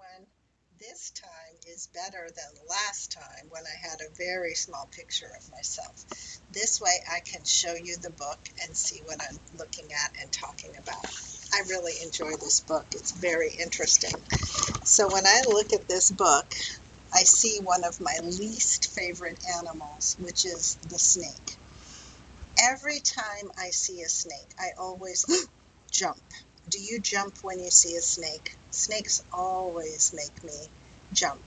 everyone. This time is better than last time when I had a very small picture of myself. This way I can show you the book and see what I'm looking at and talking about. I really enjoy this book. It's very interesting. So when I look at this book, I see one of my least favorite animals, which is the snake. Every time I see a snake, I always jump. Do you jump when you see a snake? Snakes always make me jump.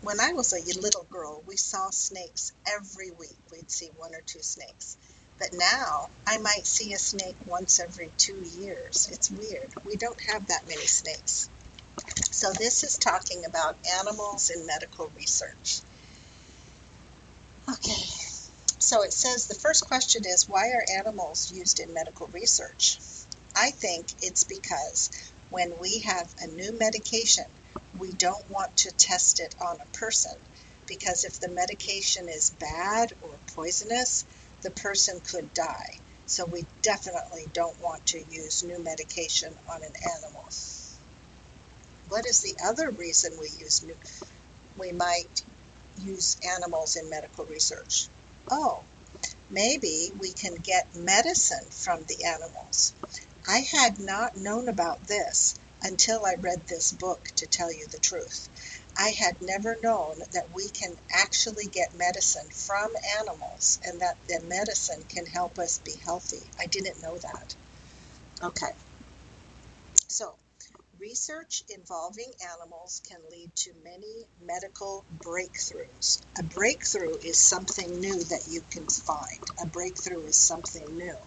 When I was a little girl, we saw snakes every week. We'd see one or two snakes. But now I might see a snake once every 2 years. It's weird. We don't have that many snakes. So this is talking about animals in medical research. Okay, so it says the first question is, why are animals used in medical research? I think it's because when we have a new medication, we don't want to test it on a person because if the medication is bad or poisonous, the person could die. So we definitely don't want to use new medication on an animal. What is the other reason we might use animals in medical research? Oh, maybe we can get medicine from the animals. I had not known about this until I read this book, to tell you the truth. I had never known that we can actually get medicine from animals and that the medicine can help us be healthy. I didn't know that. Okay, so research involving animals can lead to many medical breakthroughs. A breakthrough is something new that you can find. A breakthrough is something new.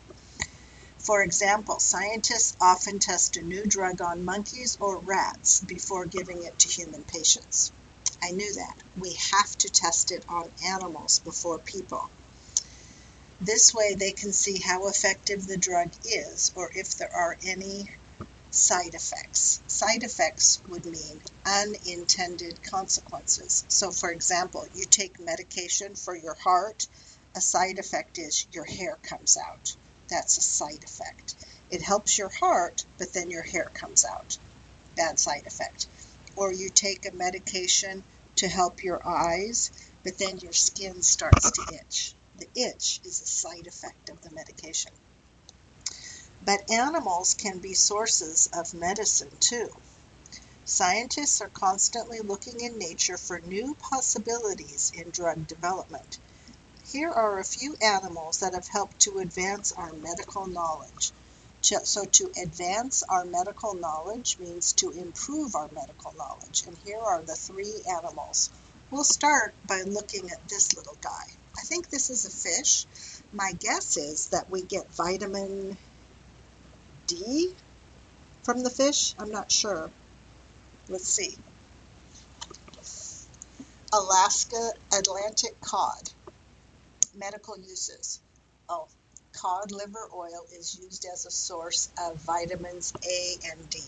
For example, scientists often test a new drug on monkeys or rats before giving it to human patients. I knew that. We have to test it on animals before people. This way they can see how effective the drug is or if there are any side effects. Side effects would mean unintended consequences. So for example, you take medication for your heart, a side effect is your hair comes out. That's a side effect. It helps your heart, but then your hair comes out. Bad side effect. Or you take a medication to help your eyes, but then your skin starts to itch. The itch is a side effect of the medication. But animals can be sources of medicine too. Scientists are constantly looking in nature for new possibilities in drug development. Here are a few animals that have helped to advance our medical knowledge. So to advance our medical knowledge means to improve our medical knowledge. And here are the three animals. We'll start by looking at this little guy. I think this is a fish. My guess is that we get vitamin D from the fish. I'm not sure. Let's see. Alaska Atlantic cod. Medical uses. Oh, cod liver oil is used as a source of vitamins A and D.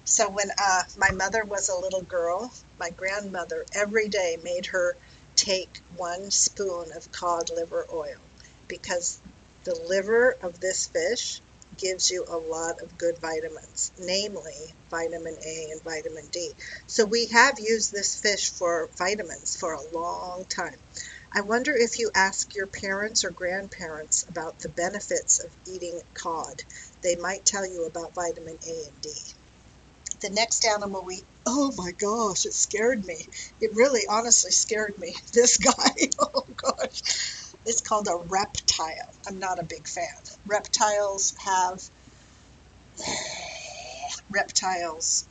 So when my mother was a little girl, my grandmother every day made her take 1 spoon of cod liver oil because the liver of this fish gives you a lot of good vitamins, namely vitamin A and vitamin D. So we have used this fish for vitamins for a long time. I wonder if you ask your parents or grandparents about the benefits of eating cod. They might tell you about vitamin A and D. The next animal oh my gosh, it scared me. It really honestly scared me. This guy, oh gosh. It's called a reptile. I'm not a big fan. Reptiles have, reptiles,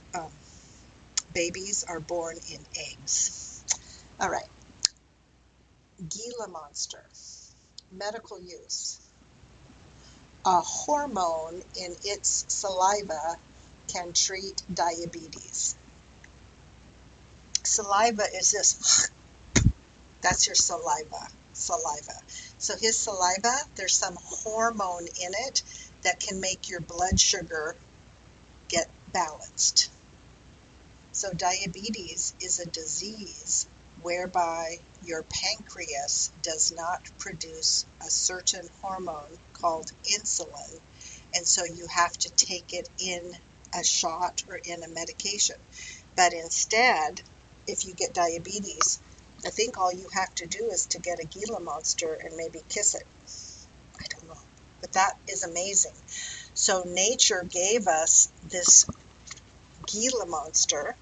babies are born in eggs. All right, Gila monster, medical use. A hormone in its saliva can treat diabetes. Saliva is this, that's your saliva. So his saliva, there's some hormone in it that can make your blood sugar get balanced. So diabetes is a disease whereby your pancreas does not produce a certain hormone called insulin, and so you have to take it in a shot or in a medication. But instead, if you get diabetes, I think all you have to do is to get a Gila monster and maybe kiss it. I don't know. But that is amazing. So nature gave us this Gila monster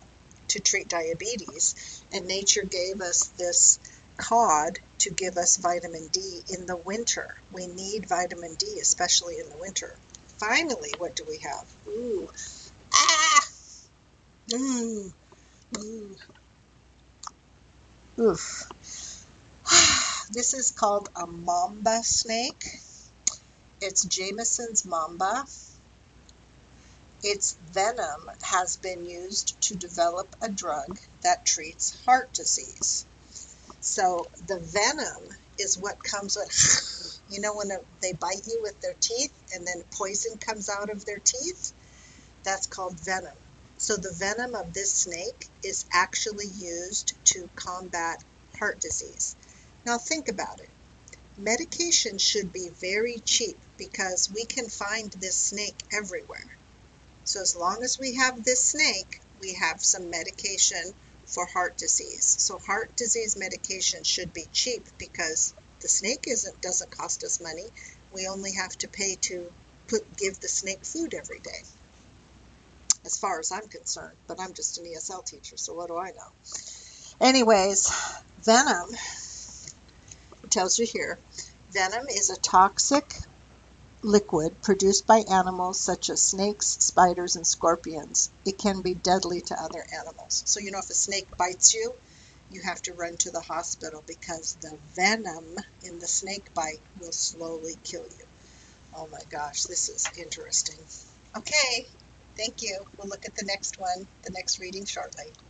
to treat diabetes, and nature gave us this cod to give us vitamin D in the winter. We need vitamin D, especially in the winter. Finally, what do we have? Ooh. Ah! Ooh. Ooh. Oof. This is called a mamba snake. It's Jameson's mamba. Its venom has been used to develop a drug that treats heart disease. So the venom is what comes with, when they bite you with their teeth and then poison comes out of their teeth? That's called venom. So the venom of this snake is actually used to combat heart disease. Now think about it. Medication should be very cheap because we can find this snake everywhere. So as long as we have this snake, we have some medication for heart disease. So heart disease medication should be cheap because the snake doesn't cost us money. We only have to pay to give the snake food every day, as far as I'm concerned. But I'm just an ESL teacher, so what do I know? Anyways, venom, it tells you here, venom is a toxic liquid produced by animals such as snakes, spiders, and scorpions. It can be deadly to other animals. So if a snake bites you, you have to run to the hospital because the venom in the snake bite will slowly kill you. Oh my gosh, this is interesting. Okay, thank you. We'll look at the next one, the next reading shortly.